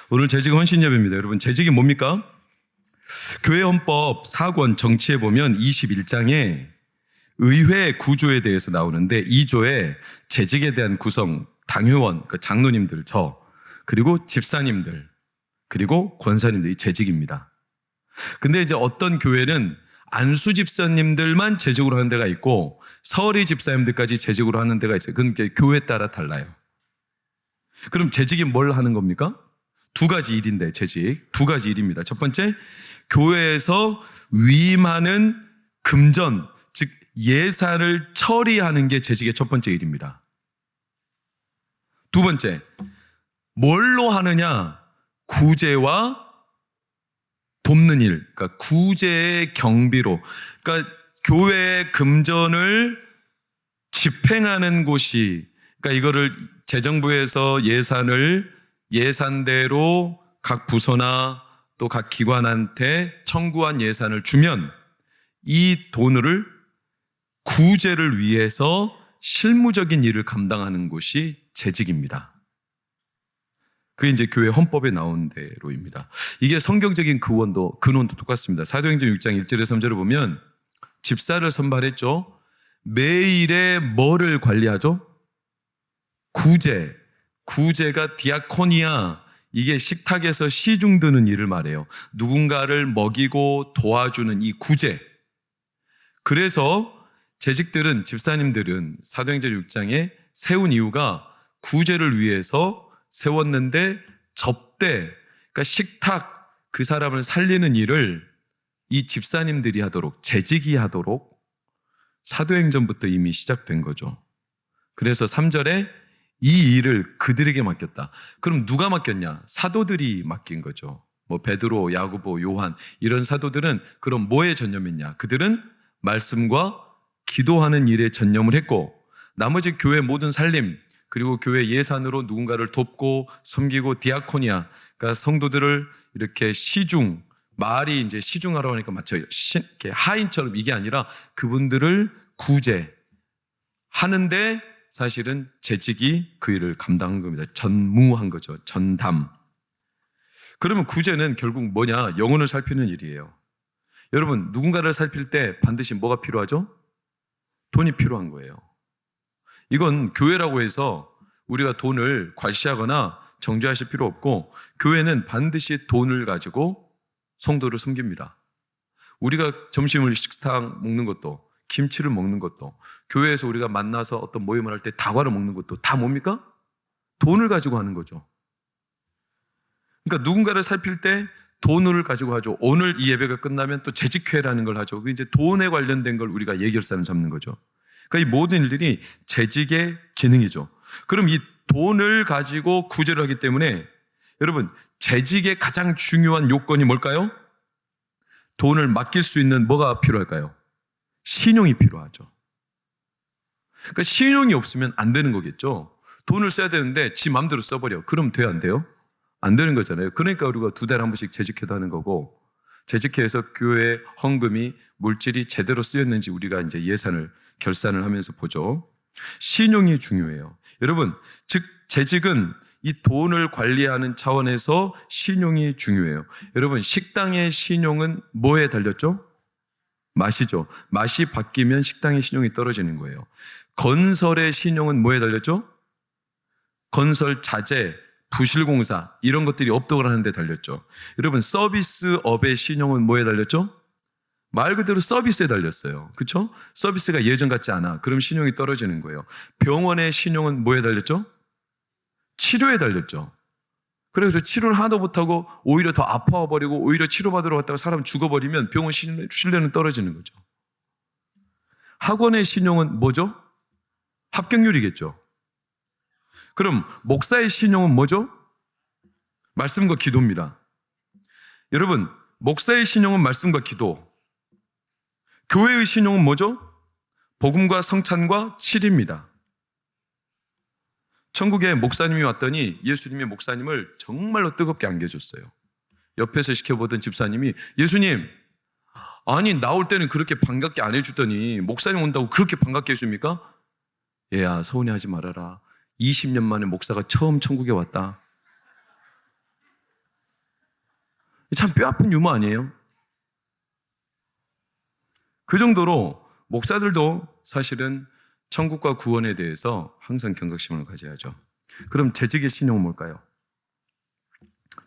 오늘 재직 헌신예배입니다. 여러분, 재직이 뭡니까? 교회 헌법 4권 정치에 보면 21장에 의회 구조에 대해서 나오는데 2조에 재직에 대한 구성, 당회원, 그 장로님들, 그리고 집사님들, 그리고 권사님들이 재직입니다. 근데 이제 어떤 교회는 안수 집사님들만 재직으로 하는 데가 있고 서리 집사님들까지 재직으로 하는 데가 있어요. 그건 교회에 따라 달라요. 그럼 재직이 뭘 하는 겁니까? 두 가지 일인데, 재직 두 가지 일입니다. 첫 번째, 교회에서 위임하는 금전, 즉 예산을 처리하는 게 재직의 첫 번째 일입니다. 두 번째, 뭘로 하느냐? 구제와 돕는 일, 그러니까 구제의 경비로, 그러니까 교회의 금전을 집행하는 곳이, 그러니까 이거를 재정부에서 예산대로 각 부서나 또 각 기관한테 청구한 예산을 주면 이 돈을 구제를 위해서 실무적인 일을 감당하는 곳이 재직입니다. 그게 이제 교회 헌법에 나온 대로입니다. 이게 성경적인 근원도 똑같습니다. 사도행전 6장 1절에 3절을 보면 집사를 선발했죠. 매일의 뭐를 관리하죠? 구제가 디아코니아, 이게 식탁에서 시중 드는 일을 말해요. 누군가를 먹이고 도와주는 이 구제. 그래서 재직들은, 집사님들은 사도행전 6장에 세운 이유가 구제를 위해서 세웠는데 접대, 그러니까 식탁, 그 사람을 살리는 일을 이 집사님들이 하도록, 재직이 하도록 사도행전부터 이미 시작된 거죠. 그래서 3절에 이 일을 그들에게 맡겼다. 그럼 누가 맡겼냐? 사도들이 맡긴 거죠. 뭐 베드로, 야고보, 요한 이런 사도들은 그럼 뭐에 전념했냐? 그들은 말씀과 기도하는 일에 전념을 했고 나머지 교회 모든 살림 그리고 교회 예산으로 누군가를 돕고 섬기고 디아코니아, 그러니까 성도들을 이렇게 말이 이제 시중하라고 하니까 맞죠? 하인처럼 이게 아니라 그분들을 구제하는데 사실은 재직이 그 일을 감당한 겁니다. 전무한 거죠. 전담. 그러면 구제는 결국 뭐냐? 영혼을 살피는 일이에요. 여러분, 누군가를 살필 때 반드시 뭐가 필요하죠? 돈이 필요한 거예요. 이건 교회라고 해서 우리가 돈을 과시하거나 정죄하실 필요 없고 교회는 반드시 돈을 가지고 성도를 섬깁니다. 우리가 점심을 식당 먹는 것도 김치를 먹는 것도 교회에서 우리가 만나서 어떤 모임을 할 때 다과를 먹는 것도 다 뭡니까? 돈을 가지고 하는 거죠. 그러니까 누군가를 살필 때 돈을 가지고 하죠. 오늘 이 예배가 끝나면 또 재직회라는 걸 하죠. 그게 이제 돈에 관련된 걸 우리가 예결산을 잡는 거죠. 그러니까 이 모든 일들이 재직의 기능이죠. 그럼 이 돈을 가지고 구제를 하기 때문에 여러분, 재직의 가장 중요한 요건이 뭘까요? 돈을 맡길 수 있는 뭐가 필요할까요? 신용이 필요하죠. 그러니까 신용이 없으면 안 되는 거겠죠. 돈을 써야 되는데 지 마음대로 써버려. 그럼 돼요, 안 돼요? 안 되는 거잖아요. 그러니까 우리가 2달에 한 번씩 재직회도 하는 거고 재직회에서 교회 헌금이 물질이 제대로 쓰였는지 우리가 이제 결산을 하면서 보죠. 신용이 중요해요. 여러분, 즉 재직은 이 돈을 관리하는 차원에서 신용이 중요해요. 여러분, 식당의 신용은 뭐에 달렸죠? 맛이죠. 맛이 바뀌면 식당의 신용이 떨어지는 거예요. 건설의 신용은 뭐에 달렸죠? 건설 자재, 부실공사 이런 것들이 업독을 하는 데 달렸죠. 여러분, 서비스업의 신용은 뭐에 달렸죠? 말 그대로 서비스에 달렸어요. 그렇죠? 서비스가 예전 같지 않아. 그럼 신용이 떨어지는 거예요. 병원의 신용은 뭐에 달렸죠? 치료에 달렸죠. 그래서 치료를 하나도 못하고 오히려 더 아파버리고 오히려 치료받으러 갔다가 사람 죽어버리면 병원 신뢰는 떨어지는 거죠. 학원의 신용은 뭐죠? 합격률이겠죠. 그럼 목사의 신용은 뭐죠? 말씀과 기도입니다. 여러분, 목사의 신용은 말씀과 기도. 교회의 신용은 뭐죠? 복음과 성찬과 칠입니다. 천국에 목사님이 왔더니 예수님의 목사님을 정말로 뜨겁게 안겨줬어요. 옆에서 지켜보던 집사님이 예수님, 아니 나올 때는 그렇게 반갑게 안 해주더니 목사님 온다고 그렇게 반갑게 해줍니까? 얘야, 서운해하지 말아라. 20년 만에 목사가 처음 천국에 왔다. 참 뼈아픈 유머 아니에요? 그 정도로 목사들도 사실은 천국과 구원에 대해서 항상 경각심을 가져야죠. 그럼 재직의 신용은 뭘까요?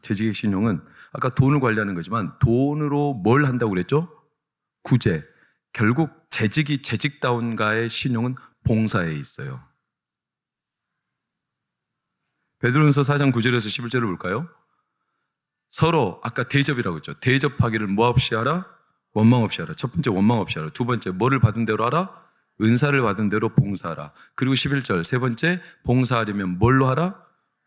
재직의 신용은 아까 돈을 관리하는 거지만 돈으로 뭘 한다고 그랬죠? 구제. 결국 재직이 재직다운가의 신용은 봉사에 있어요. 베드로전서 4장 9절에서 11절을 볼까요? 서로 아까 대접이라고 했죠. 대접하기를 뭐 없이 하라? 원망 없이 하라. 첫 번째 원망 없이 하라. 두 번째 뭐를 받은 대로 하라? 은사를 받은 대로 봉사하라. 그리고 11절 세 번째 봉사하려면 뭘로 하라?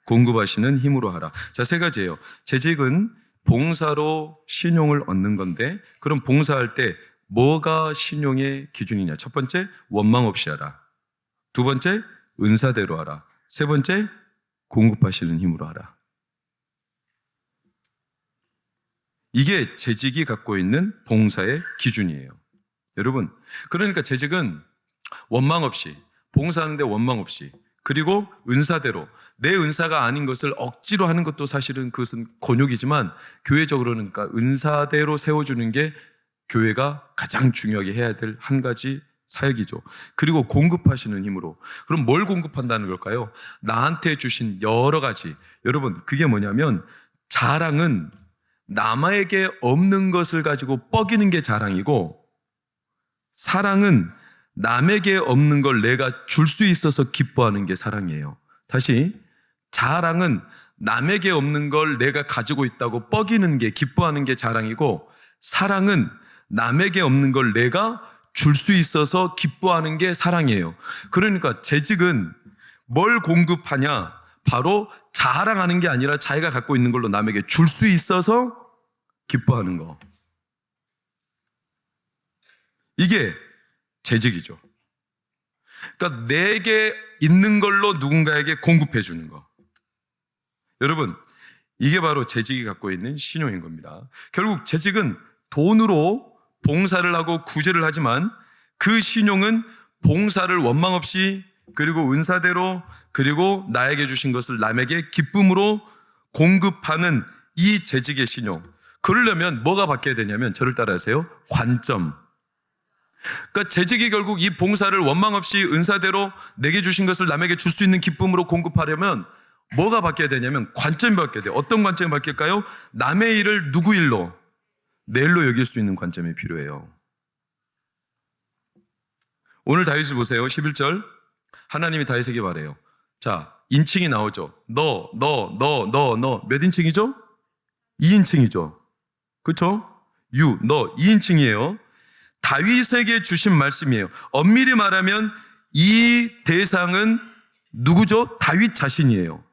공급하시는 힘으로 하라. 자, 세 가지예요. 재직은 봉사로 신용을 얻는 건데 그럼 봉사할 때 뭐가 신용의 기준이냐? 첫 번째 원망 없이 하라. 두 번째 은사대로 하라. 세 번째 공급하시는 힘으로 하라. 이게 재직이 갖고 있는 봉사의 기준이에요. 여러분, 그러니까 재직은 원망 없이, 봉사하는데 원망 없이, 그리고 은사대로, 내 은사가 아닌 것을 억지로 하는 것도 사실은 그것은 곤욕이지만 교회적으로는 그러니까 은사대로 세워주는 게 교회가 가장 중요하게 해야 될 한 가지 사역이죠. 그리고 공급하시는 힘으로. 그럼 뭘 공급한다는 걸까요? 나한테 주신 여러 가지. 여러분, 그게 뭐냐면 자랑은 남에게 없는 것을 가지고 뻐기는 게 자랑이고 사랑은 남에게 없는 걸 내가 줄 수 있어서 기뻐하는 게 사랑이에요. 다시, 자랑은 남에게 없는 걸 내가 가지고 있다고 뻐기는 게 기뻐하는 게 자랑이고 사랑은 남에게 없는 걸 내가 줄 수 있어서 기뻐하는 게 사랑이에요. 그러니까 재직은 뭘 공급하냐? 바로 자랑하는 게 아니라 자기가 갖고 있는 걸로 남에게 줄 수 있어서 기뻐하는 거. 이게 재직이죠. 그러니까 내게 있는 걸로 누군가에게 공급해 주는 거. 여러분, 이게 바로 재직이 갖고 있는 신용인 겁니다. 결국 재직은 돈으로 봉사를 하고 구제를 하지만 그 신용은 봉사를 원망 없이 그리고 은사대로 그리고 나에게 주신 것을 남에게 기쁨으로 공급하는 이 재직의 신용. 그러려면 뭐가 바뀌어야 되냐면 저를 따라하세요. 관점. 그러니까 재직이 결국 이 봉사를 원망 없이 은사대로 내게 주신 것을 남에게 줄 수 있는 기쁨으로 공급하려면 뭐가 바뀌어야 되냐면 관점이 바뀌어야 돼요. 어떤 관점이 바뀔까요? 남의 일을 누구 일로? 내 일로 여길 수 있는 관점이 필요해요. 오늘 다윗을 보세요. 11절. 하나님이 다윗에게 말해요. 자, 인칭이 나오죠. 너 몇 인칭이죠? 2인칭이죠. 그렇죠? 너 2인칭이에요. 다윗에게 주신 말씀이에요. 엄밀히 말하면 이 대상은 누구죠? 다윗 자신이에요.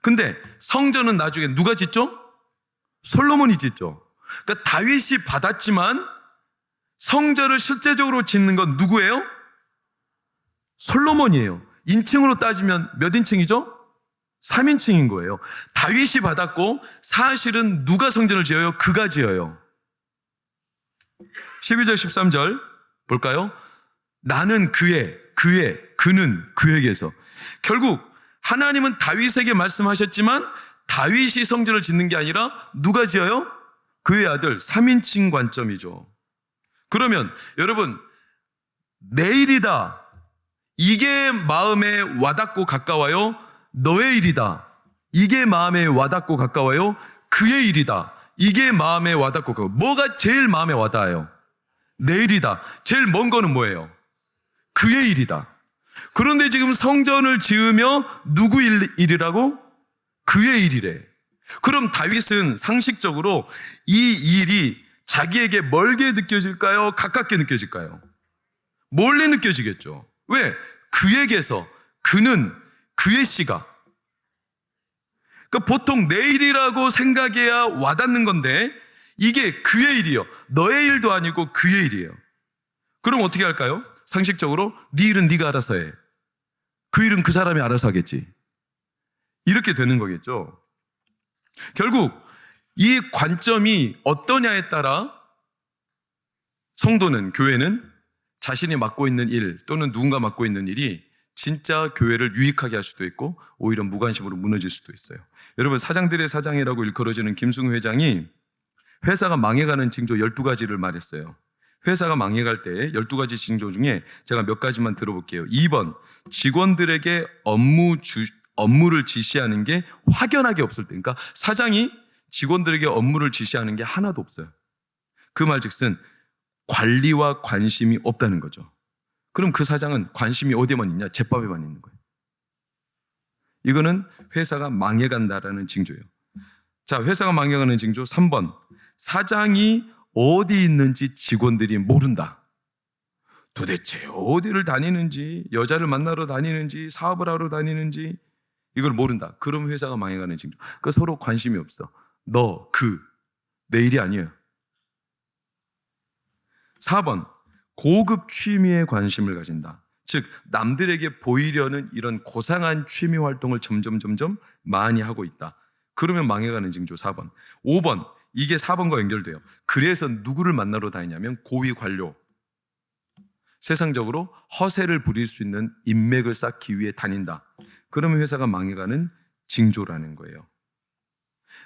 근데 성전은 나중에 누가 짓죠? 솔로몬이 짓죠. 그러니까 다윗이 받았지만 성전을 실제적으로 짓는 건 누구예요? 솔로몬이에요. 인칭으로 따지면 몇 인칭이죠? 3인칭인 거예요. 다윗이 받았고 사실은 누가 성전을 지어요? 그가 지어요. 12절 13절 볼까요? 나는 그는 그에게서. 결국 하나님은 다윗에게 말씀하셨지만 다윗이 성전을 짓는 게 아니라 누가 지어요? 그의 아들. 3인칭 관점이죠. 그러면 여러분, 내 일이다 이게 마음에 와닿고 가까워요? 너의 일이다 이게 마음에 와닿고 가까워요? 그의 일이다 이게 마음에 와닿고 가까워요? 뭐가 제일 마음에 와닿아요? 내 일이다. 제일 먼 거는 뭐예요? 그의 일이다. 그런데 지금 성전을 지으며 누구 일이라고? 그의 일이래. 그럼 다윗은 상식적으로 이 일이 자기에게 멀게 느껴질까요? 가깝게 느껴질까요? 멀리 느껴지겠죠. 왜? 그에게서, 그는, 그의 씨가. 그러니까 보통 내 일이라고 생각해야 와닿는 건데 이게 그의 일이요. 너의 일도 아니고 그의 일이에요. 그럼 어떻게 할까요? 상식적으로 네 일은 네가 알아서 해. 그 일은 그 사람이 알아서 하겠지. 이렇게 되는 거겠죠. 결국 이 관점이 어떠냐에 따라 성도는, 교회는 자신이 맡고 있는 일 또는 누군가 맡고 있는 일이 진짜 교회를 유익하게 할 수도 있고 오히려 무관심으로 무너질 수도 있어요. 여러분, 사장들의 사장이라고 일컬어지는 김승우 회장이 회사가 망해가는 징조 12가지를 말했어요. 회사가 망해갈 때 12가지 징조 중에 제가 몇 가지만 들어볼게요. 2번, 직원들에게 업무를 지시하는 게 확연하게 없을 때. 그러니까 사장이 직원들에게 업무를 지시하는 게 하나도 없어요. 그 말즉슨 관리와 관심이 없다는 거죠. 그럼 그 사장은 관심이 어디에만 있냐? 제밥에만 있는 거예요. 이거는 회사가 망해간다라는 징조예요. 자, 회사가 망해가는 징조 3번. 사장이 어디 있는지 직원들이 모른다. 도대체 어디를 다니는지, 여자를 만나러 다니는지, 사업을 하러 다니는지 이걸 모른다. 그럼 회사가 망해가는 징조. 그 서로 관심이 없어. 너, 내 일이 아니에요. 4번. 고급 취미에 관심을 가진다. 즉 남들에게 보이려는 이런 고상한 취미 활동을 점점 많이 하고 있다. 그러면 망해가는 징조 4번. 5번. 이게 4번과 연결돼요. 그래서 누구를 만나러 다니냐면 고위 관료. 세상적으로 허세를 부릴 수 있는 인맥을 쌓기 위해 다닌다. 그러면 회사가 망해가는 징조라는 거예요.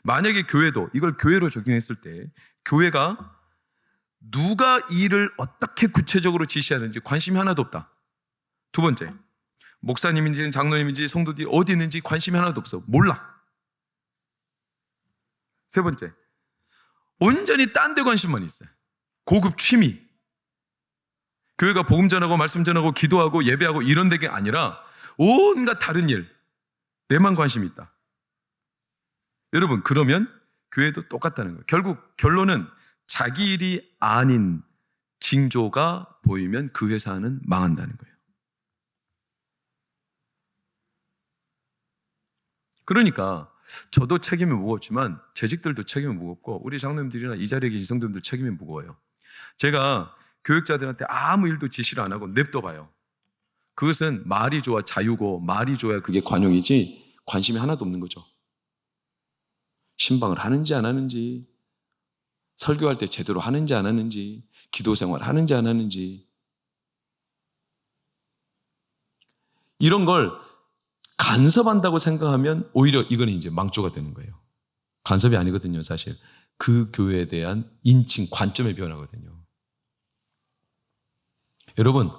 만약에 교회도 이걸 교회로 적용했을 때 교회가 누가 일을 어떻게 구체적으로 지시하는지 관심이 하나도 없다. 두 번째, 목사님인지 장로님인지 성도들이 어디 있는지 관심이 하나도 없어. 몰라. 세 번째, 온전히 딴 데 관심만 있어요. 고급 취미. 교회가 복음 전하고 말씀 전하고 기도하고 예배하고 이런 데가 아니라 온갖 다른 일, 내만 관심이 있다. 여러분, 그러면 교회도 똑같다는 거예요. 결국 결론은 자기 일이 아닌 징조가 보이면 그 회사는 망한다는 거예요. 그러니까 저도 책임이 무겁지만 재직들도 책임이 무겁고 우리 장로님들이나 이 자리에 계신 성도님들 책임이 무거워요. 제가 교육자들한테 아무 일도 지시를 안 하고 냅둬봐요. 그것은 말이 좋아 자유고 말이 좋아야 그게 관용이지 관심이 하나도 없는 거죠. 신방을 하는지 안 하는지, 설교할 때 제대로 하는지 안 하는지, 기도 생활 하는지 안 하는지, 이런 걸 간섭한다고 생각하면 오히려 이거는 이제 망조가 되는 거예요. 간섭이 아니거든요, 사실. 그 교회에 대한 인칭, 관점의 변화거든요. 여러분,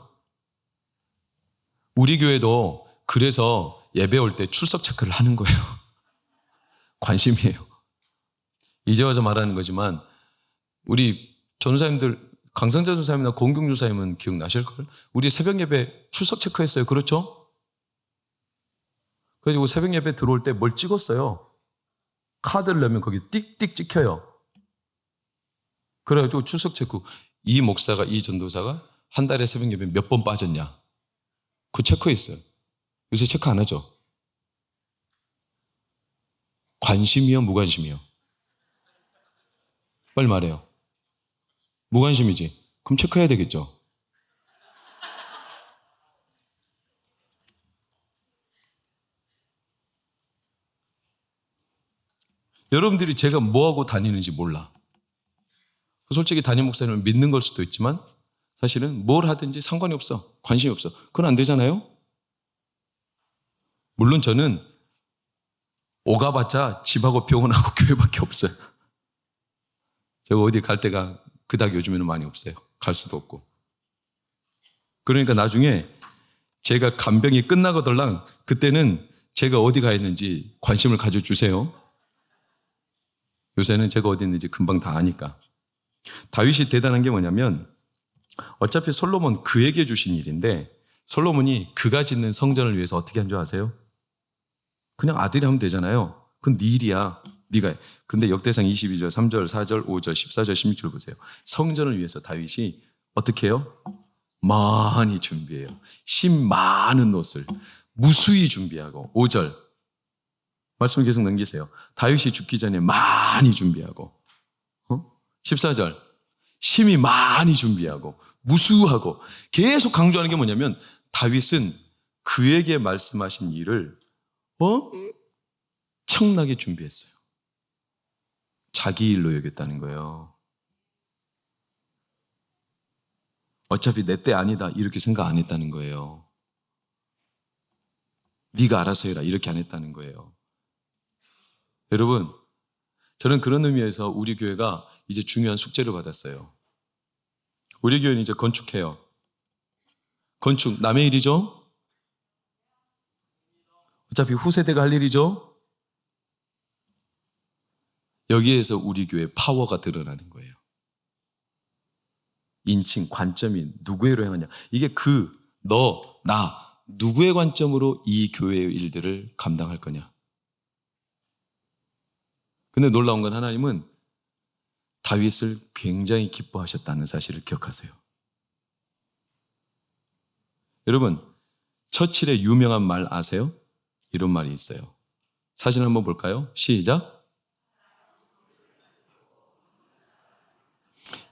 우리 교회도 그래서 예배 올 때 출석 체크를 하는 거예요. 관심이에요. 이제 와서 말하는 거지만 우리 전사님들, 강성자 전사님이나 공경 전사님은 기억나실걸? 우리 새벽 예배 출석 체크했어요. 그렇죠? 그래서 새벽 예배 들어올 때 뭘 찍었어요. 카드를 넣으면 거기 띡띡 찍혀요. 그래가지고 출석 체크, 이 목사가, 이 전도사가 한 달에 새벽 예배 몇 번 빠졌냐, 그 체크했어요. 요새 체크 안 하죠? 관심이요, 무관심이요? 빨리 말해요. 무관심이지. 그럼 체크해야 되겠죠? 여러분들이 제가 뭐하고 다니는지 몰라. 솔직히 담임 목사님을 믿는 걸 수도 있지만 사실은 뭘 하든지 상관이 없어. 관심이 없어. 그건 안 되잖아요? 물론 저는 오가봤자 집하고 병원하고 교회밖에 없어요. 제가 어디 갈 데가 그닥 요즘에는 많이 없어요. 갈 수도 없고. 그러니까 나중에 제가 간병이 끝나거들랑 그때는 제가 어디 가 있는지 관심을 가져주세요. 요새는 제가 어디 있는지 금방 다 아니까. 다윗이 대단한 게 뭐냐면 어차피 솔로몬 그에게 주신 일인데 솔로몬이 그가 짓는 성전을 위해서 어떻게 한 줄 아세요? 그냥 아들이 하면 되잖아요. 그건 네 일이야. 네가 해. 근데 역대상 22절, 3절, 4절, 5절, 14절, 16절 보세요. 성전을 위해서 다윗이 어떻게 해요? 많이 준비해요. 심 많은 옷을 무수히 준비하고. 5절 말씀 계속 넘기세요. 다윗이 죽기 전에 많이 준비하고. 14절 심히 많이 준비하고 무수하고. 계속 강조하는 게 뭐냐면 다윗은 그에게 말씀하신 일을 엄청나게 준비했어요. 자기 일로 여겼다는 거예요. 어차피 내 때 아니다 이렇게 생각 안 했다는 거예요. 네가 알아서 해라 이렇게 안 했다는 거예요. 여러분, 저는 그런 의미에서 우리 교회가 이제 중요한 숙제를 받았어요. 우리 교회는 이제 건축해요. 건축 남의 일이죠? 어차피 후세대가 할 일이죠? 여기에서 우리 교회의 파워가 드러나는 거예요. 인칭, 관점이 누구의로 향하냐. 이게 너, 나 누구의 관점으로 이 교회의 일들을 감당할 거냐. 근데 놀라운 건 하나님은 다윗을 굉장히 기뻐하셨다는 사실을 기억하세요. 여러분, 처칠의 유명한 말 아세요? 이런 말이 있어요. 사진 한번 볼까요? 시작.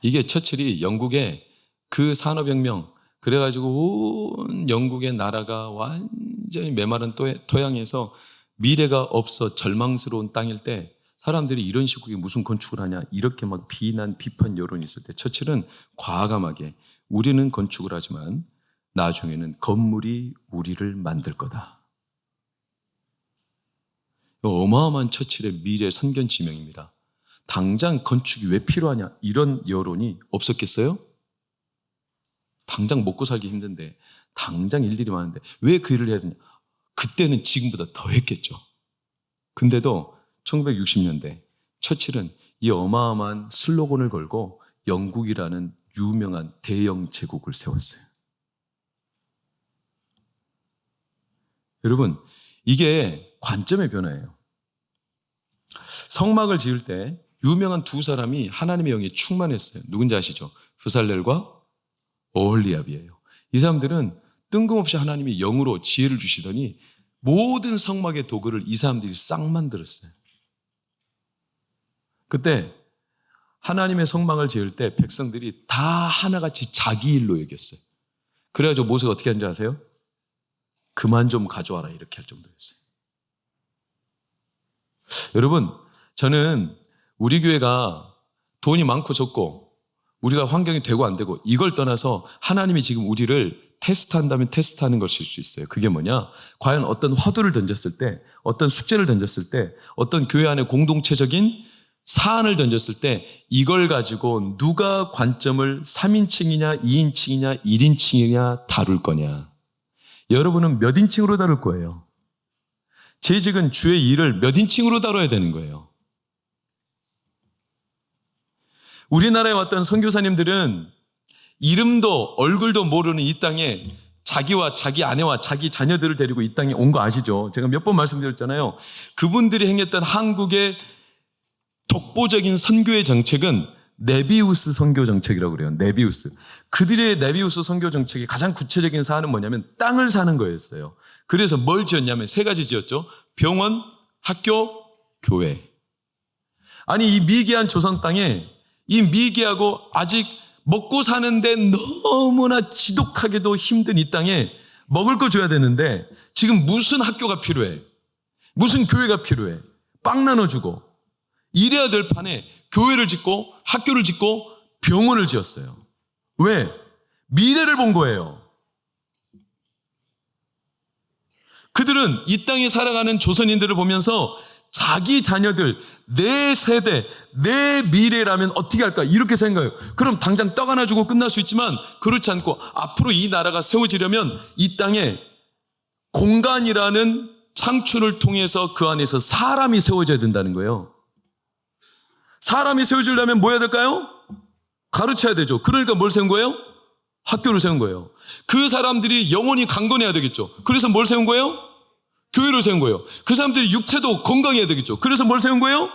이게 처칠이 영국의 그 산업혁명, 그래가지고 온 영국의 나라가 완전히 메마른 토양에서 미래가 없어 절망스러운 땅일 때 사람들이 이런 식으로 무슨 건축을 하냐 이렇게 막 비난, 비판 여론이 있을 때 처칠은 과감하게 우리는 건축을 하지만 나중에는 건물이 우리를 만들 거다. 어마어마한 처칠의 미래 선견 지명입니다. 당장 건축이 왜 필요하냐 이런 여론이 없었겠어요? 당장 먹고 살기 힘든데 당장 일들이 많은데 왜 그 일을 해야 되냐. 그때는 지금보다 더 했겠죠. 근데도 1960년대 처칠은 이 어마어마한 슬로건을 걸고 영국이라는 유명한 대영 제국을 세웠어요. 여러분, 이게 관점의 변화예요. 성막을 지을 때 유명한 두 사람이 하나님의 영에 충만했어요. 누군지 아시죠? 부살렐과 오홀리압이에요. 이 사람들은 뜬금없이 하나님이 영으로 지혜를 주시더니 모든 성막의 도구를 이 사람들이 싹 만들었어요. 그때 하나님의 성막을 지을 때 백성들이 다 하나같이 자기 일로 여겼어요. 그래가지고 모세가 어떻게 한지 아세요? 그만 좀 가져와라 이렇게 할 정도였어요. 여러분, 저는 우리 교회가 돈이 많고 적고 우리가 환경이 되고 안 되고 이걸 떠나서 하나님이 지금 우리를 테스트한다면 테스트하는 것일 수 있어요. 그게 뭐냐? 과연 어떤 화두를 던졌을 때, 어떤 숙제를 던졌을 때, 어떤 교회 안에 공동체적인 사안을 던졌을 때 이걸 가지고 누가 관점을 3인칭이냐 2인칭이냐 1인칭이냐 다룰 거냐. 여러분은 몇 인칭으로 다룰 거예요? 재직은 주의 일을 몇 인칭으로 다뤄야 되는 거예요. 우리나라에 왔던 선교사님들은 이름도 얼굴도 모르는 이 땅에 자기와 자기 아내와 자기 자녀들을 데리고 이 땅에 온 거 아시죠? 제가 몇 번 말씀드렸잖아요. 그분들이 행했던 한국의 독보적인 선교의 정책은 네비우스 선교 정책이라고 그래요. 네비우스. 그들의 네비우스 선교 정책의 가장 구체적인 사안은 뭐냐면 땅을 사는 거였어요. 그래서 뭘 지었냐면 세 가지 지었죠. 병원, 학교, 교회. 아니 이 미개한 조선 땅에 이 미개하고 아직 먹고 사는데 너무나 지독하게도 힘든 이 땅에 먹을 거 줘야 되는데 지금 무슨 학교가 필요해? 무슨 교회가 필요해? 빵 나눠주고 이래야 될 판에 교회를 짓고 학교를 짓고 병원을 지었어요. 왜? 미래를 본 거예요. 그들은 이 땅에 살아가는 조선인들을 보면서 자기 자녀들, 내 세대, 내 미래라면 어떻게 할까? 이렇게 생각해요. 그럼 당장 떡 하나 주고 끝날 수 있지만 그렇지 않고 앞으로 이 나라가 세워지려면 이 땅에 공간이라는 창출을 통해서 그 안에서 사람이 세워져야 된다는 거예요. 사람이 세워지려면 뭐 해야 될까요? 가르쳐야 되죠. 그러니까 뭘 세운 거예요? 학교를 세운 거예요. 그 사람들이 영혼이 강건해야 되겠죠. 그래서 뭘 세운 거예요? 교회를 세운 거예요. 그 사람들이 육체도 건강해야 되겠죠. 그래서 뭘 세운 거예요?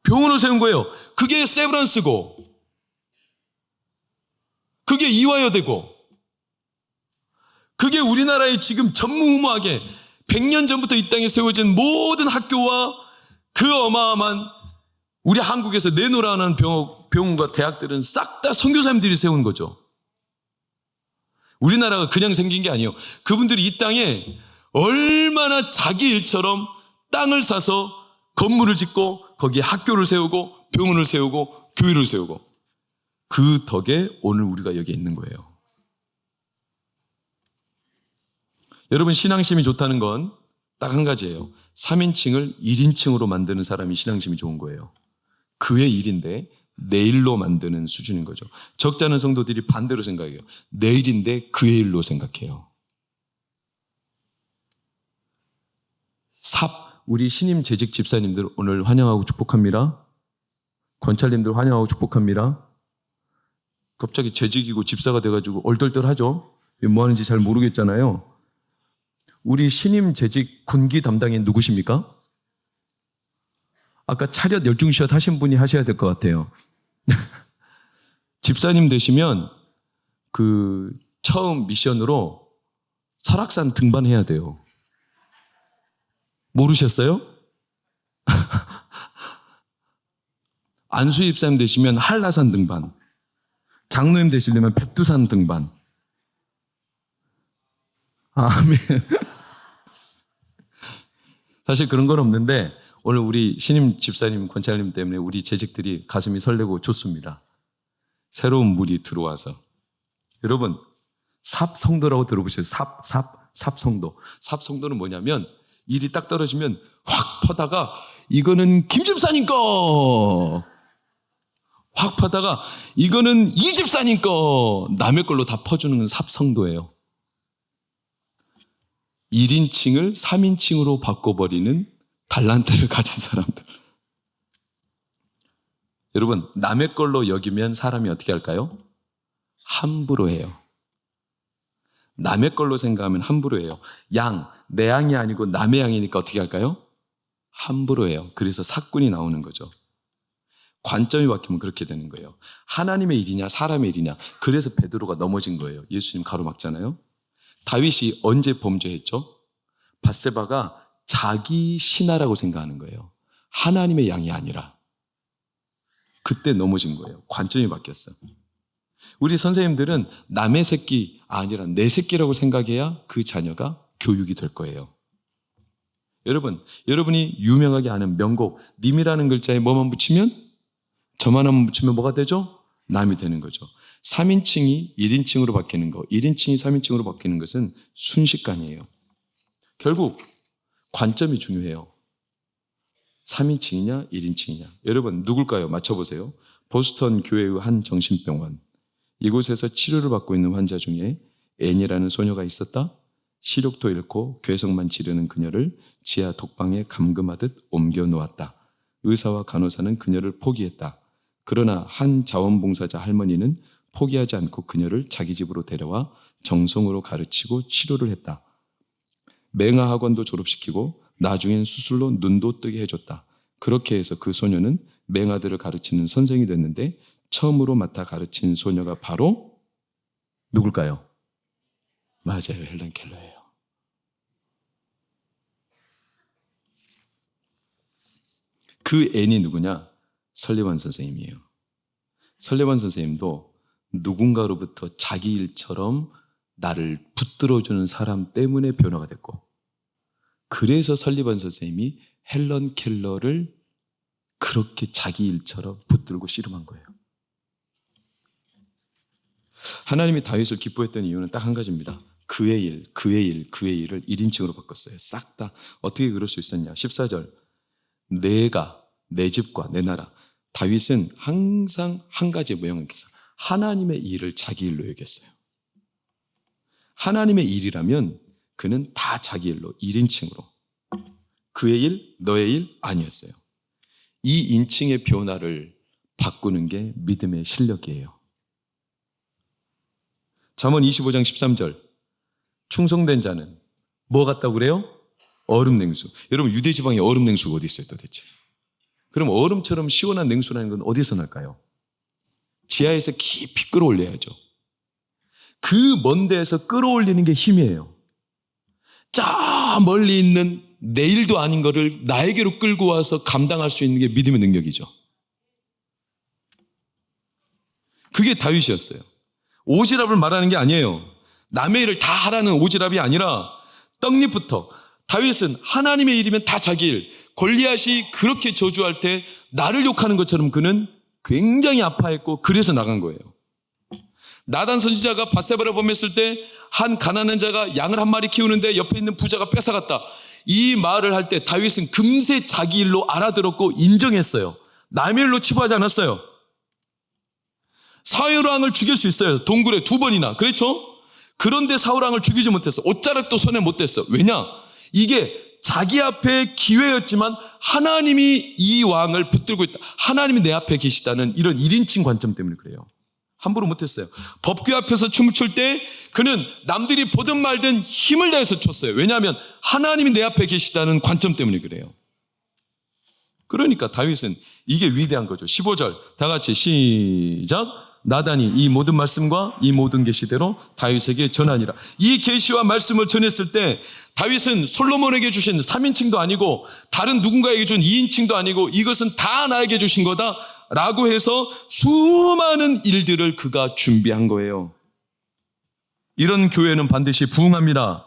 병원을 세운 거예요. 그게 세브란스고 그게 이화여대고 그게 우리나라에 지금 전무후무하게 100년 전부터 이 땅에 세워진 모든 학교와 그 어마어마한 우리 한국에서 내놓으라는 병원과 대학들은 싹 다 선교사님들이 세운 거죠. 우리나라가 그냥 생긴 게 아니에요. 그분들이 이 땅에 얼마나 자기 일처럼 땅을 사서 건물을 짓고 거기에 학교를 세우고 병원을 세우고 교회를 세우고 그 덕에 오늘 우리가 여기 있는 거예요. 여러분 신앙심이 좋다는 건 딱 한 가지예요. 3인칭을 1인칭으로 만드는 사람이 신앙심이 좋은 거예요. 그의 일인데 내 일로 만드는 수준인 거죠. 적지 않은 성도들이 반대로 생각해요. 내 일인데 그의 일로 생각해요. 우리 신임 재직 집사님들 오늘 환영하고 축복합니다. 권찰님들 환영하고 축복합니다. 갑자기 재직이고 집사가 돼가지고 얼떨떨하죠. 뭐 하는지 잘 모르겠잖아요. 우리 신임 재직 군기 담당인 누구십니까? 아까 차렷 열중시엇 하신 분이 하셔야 될 것 같아요. 집사님 되시면 그 처음 미션으로 설악산 등반해야 돼요. 모르셨어요? 안수 집사님 되시면 한라산 등반, 장로님 되시려면 백두산 등반. 아멘. 사실 그런 건 없는데 오늘 우리 신임 집사님, 권찰님 때문에 우리 재직들이 가슴이 설레고 좋습니다. 새로운 물이 들어와서. 여러분, 삽성도라고 들어보셨어요? 삽성도. 삽성도는 뭐냐면 일이 딱 떨어지면 확 퍼다가 이거는 김 집사님 거! 확 퍼다가 이거는 이 집사님 거! 남의 걸로 다 퍼주는 건 삽성도예요. 1인칭을 3인칭으로 바꿔버리는 달란트를 가진 사람들. 여러분, 남의 걸로 여기면 사람이 어떻게 할까요? 함부로 해요. 남의 걸로 생각하면 함부로 해요. 내 양이 아니고 남의 양이니까 어떻게 할까요? 함부로 해요. 그래서 사꾼이 나오는 거죠. 관점이 바뀌면 그렇게 되는 거예요. 하나님의 일이냐 사람의 일이냐. 그래서 베드로가 넘어진 거예요. 예수님 가로막잖아요. 다윗이 언제 범죄했죠? 밧세바가 자기 신하라고 생각하는 거예요. 하나님의 양이 아니라. 그때 넘어진 거예요. 관점이 바뀌었어요. 우리 선생님들은 남의 새끼 아니라 내 새끼라고 생각해야 그 자녀가 교육이 될 거예요. 여러분이 유명하게 아는 명곡 님이라는 글자에 뭐만 붙이면? 저만 한번 붙이면 뭐가 되죠? 남이 되는 거죠. 3인칭이 1인칭으로 바뀌는 거, 1인칭이 3인칭으로 바뀌는 것은 순식간이에요. 결국 관점이 중요해요. 3인칭이냐 1인칭이냐. 여러분 누굴까요? 맞춰보세요. 보스턴 교회의 한 정신병원. 이곳에서 치료를 받고 있는 환자 중에 앤이라는 소녀가 있었다. 시력도 잃고 괴성만 지르는 그녀를 지하 독방에 감금하듯 옮겨 놓았다. 의사와 간호사는 그녀를 포기했다. 그러나 한 자원봉사자 할머니는 포기하지 않고 그녀를 자기 집으로 데려와 정성으로 가르치고 치료를 했다. 맹아 학원도 졸업시키고 나중엔 수술로 눈도 뜨게 해줬다. 그렇게 해서 그 소녀는 맹아들을 가르치는 선생이 됐는데 처음으로 맡아 가르친 소녀가 바로 누굴까요? 맞아요. 헬런 켈러예요. 그 앤이 누구냐? 설리반 선생님이에요. 설리반 선생님도 누군가로부터 자기 일처럼 나를 붙들어주는 사람 때문에 변화가 됐고, 그래서 설리반 선생님이 헬런 켈러를 그렇게 자기 일처럼 붙들고 씨름한 거예요. 하나님이 다윗을 기뻐했던 이유는 딱 한 가지입니다. 그의 일을 1인칭으로 바꿨어요. 싹 다. 어떻게 그럴 수 있었냐? 14절. 내가 내 집과 내 나라. 다윗은 항상 한 가지 모양을 했어요. 하나님의 일을 자기 일로 여겼어요. 하나님의 일이라면 그는 다 자기 일로 1인칭으로. 그의 일, 너의 일 아니었어요. 이 인칭의 변화를 바꾸는 게 믿음의 실력이에요. 잠언 25장 13절. 충성된 자는 뭐 같다고 그래요? 얼음 냉수. 여러분 유대 지방에 얼음 냉수가 어디 있어요 도대체? 그럼 얼음처럼 시원한 냉수라는 건 어디서 날까요? 지하에서 깊이 끌어올려야죠. 그 먼 데에서 끌어올리는 게 힘이에요. 저 멀리 있는 내 일도 아닌 거를 나에게로 끌고 와서 감당할 수 있는 게 믿음의 능력이죠. 그게 다윗이었어요. 오지랖을 말하는 게 아니에요. 남의 일을 다 하라는 오지랖이 아니라 떡잎부터. 다윗은 하나님의 일이면 다 자기 일. 골리앗이 그렇게 저주할 때 나를 욕하는 것처럼 그는 굉장히 아파했고 그래서 나간 거예요. 나단 선지자가 밧세바를 범했을 때 한 가난한 자가 양을 한 마리 키우는데 옆에 있는 부자가 뺏어갔다. 이 말을 할 때 다윗은 금세 자기 일로 알아들었고 인정했어요. 남의 일로 치부하지 않았어요. 사울왕을 죽일 수 있어요. 동굴에 2번이나. 그렇죠? 그런데 사울왕을 죽이지 못했어. 옷자락도 손에 못 댔어. 왜냐? 이게 자기 앞에 기회였지만 하나님이 이 왕을 붙들고 있다. 하나님이 내 앞에 계시다는 이런 1인칭 관점 때문에 그래요. 함부로 못했어요. 법궤 앞에서 춤을 출 때 그는 남들이 보든 말든 힘을 다해서 췄어요. 왜냐하면 하나님이 내 앞에 계시다는 관점 때문에 그래요. 그러니까 다윗은 이게 위대한 거죠. 15절 다 같이 시작. 나단이 이 모든 말씀과 이 모든 계시대로 다윗에게 전하니라. 이 계시와 말씀을 전했을 때 다윗은 솔로몬에게 주신 3인칭도 아니고 다른 누군가에게 준 2인칭도 아니고 이것은 다 나에게 주신 거다 라고 해서 수많은 일들을 그가 준비한 거예요. 이런 교회는 반드시 부흥합니다.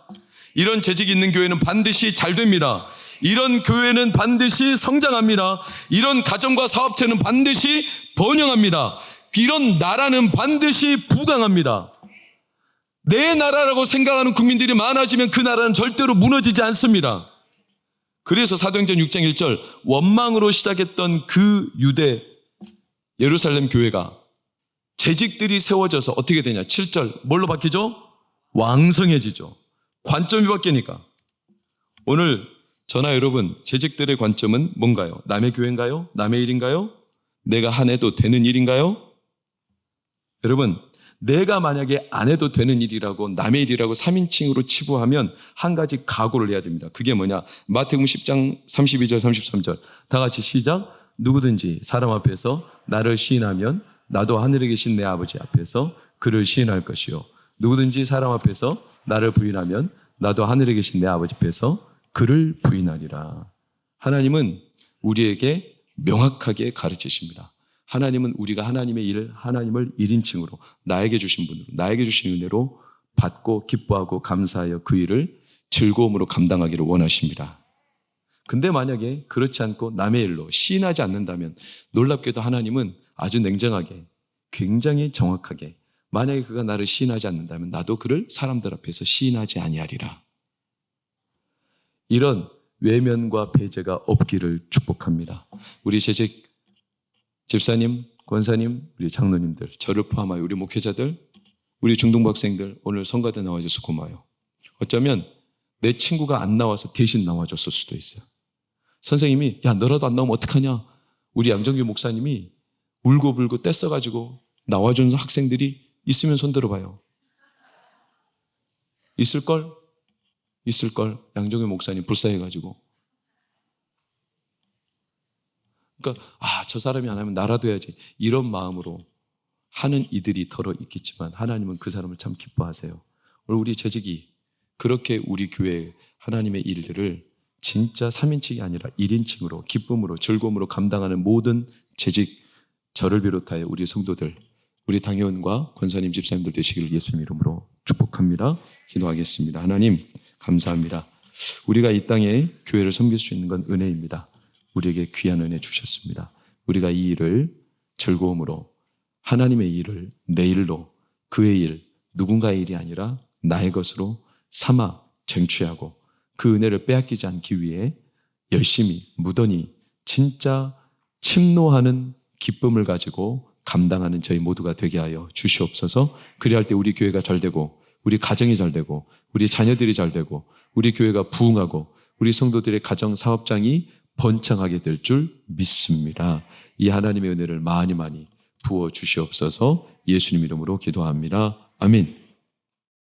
이런 재직이 있는 교회는 반드시 잘 됩니다. 이런 교회는 반드시 성장합니다. 이런 가정과 사업체는 반드시 번영합니다. 이런 나라는 반드시 부강합니다. 내 나라라고 생각하는 국민들이 많아지면 그 나라는 절대로 무너지지 않습니다. 그래서 사도행전 6장 1절 원망으로 시작했던 그 유대 예루살렘 교회가 재직들이 세워져서 어떻게 되냐? 7절 뭘로 바뀌죠? 왕성해지죠. 관점이 바뀌니까. 오늘 저나 여러분 재직들의 관점은 뭔가요? 남의 교회인가요? 남의 일인가요? 내가 안 해도 되는 일인가요? 여러분 내가 만약에 안 해도 되는 일이라고 남의 일이라고 3인칭으로 치부하면 한 가지 각오를 해야 됩니다. 그게 뭐냐? 마태복음 10장 32절 33절 다 같이 시작. 누구든지 사람 앞에서 나를 시인하면 나도 하늘에 계신 내 아버지 앞에서 그를 시인할 것이요. 누구든지 사람 앞에서 나를 부인하면 나도 하늘에 계신 내 아버지 앞에서 그를 부인하리라. 하나님은 우리에게 명확하게 가르치십니다. 하나님은 우리가 하나님의 일을 하나님을 1인칭으로 나에게 주신 분으로 나에게 주신 은혜로 받고 기뻐하고 감사하여 그 일을 즐거움으로 감당하기를 원하십니다. 근데 만약에 그렇지 않고 남의 일로 시인하지 않는다면 놀랍게도 하나님은 아주 냉정하게 굉장히 정확하게 만약에 그가 나를 시인하지 않는다면 나도 그를 사람들 앞에서 시인하지 아니하리라. 이런 외면과 배제가 없기를 축복합니다. 우리 재직 집사님, 권사님, 우리 장로님들, 저를 포함하여 우리 목회자들, 우리 중등부 학생들 오늘 성가대 나와줘서 고마워요. 어쩌면 내 친구가 안 나와서 대신 나와줬을 수도 있어요. 선생님이 야 너라도 안 나오면 어떡하냐? 우리 양정규 목사님이 울고불고 떼써가지고 나와준 학생들이 있으면 손 들어봐요. 있을걸? 있을걸? 양정규 목사님 불쌍해가지고. 그러니까 저 사람이 안 하면 나라도 해야지 이런 마음으로 하는 이들이 덜어 있겠지만 하나님은 그 사람을 참 기뻐하세요. 오늘 우리 재직이 그렇게 우리 교회 하나님의 일들을 진짜 3인칭이 아니라 1인칭으로 기쁨으로 즐거움으로 감당하는 모든 재직 저를 비롯하여 우리 성도들 우리 당회원과 권사님 집사님들 되시기를 예수님 이름으로 축복합니다. 기도하겠습니다. 하나님 감사합니다. 우리가 이 땅에 교회를 섬길 수 있는 건 은혜입니다. 우리에게 귀한 은혜 주셨습니다. 우리가 이 일을 즐거움으로 하나님의 일을 내 일로 그의 일 누군가의 일이 아니라 나의 것으로 삼아 쟁취하고 그 은혜를 빼앗기지 않기 위해 열심히 무던히 진짜 침노하는 기쁨을 가지고 감당하는 저희 모두가 되게 하여 주시옵소서. 그리할 때 우리 교회가 잘 되고 우리 가정이 잘 되고 우리 자녀들이 잘 되고 우리 교회가 부흥하고 우리 성도들의 가정 사업장이 번창하게 될 줄 믿습니다. 이 하나님의 은혜를 많이 부어 주시옵소서. 예수님 이름으로 기도합니다. 아멘.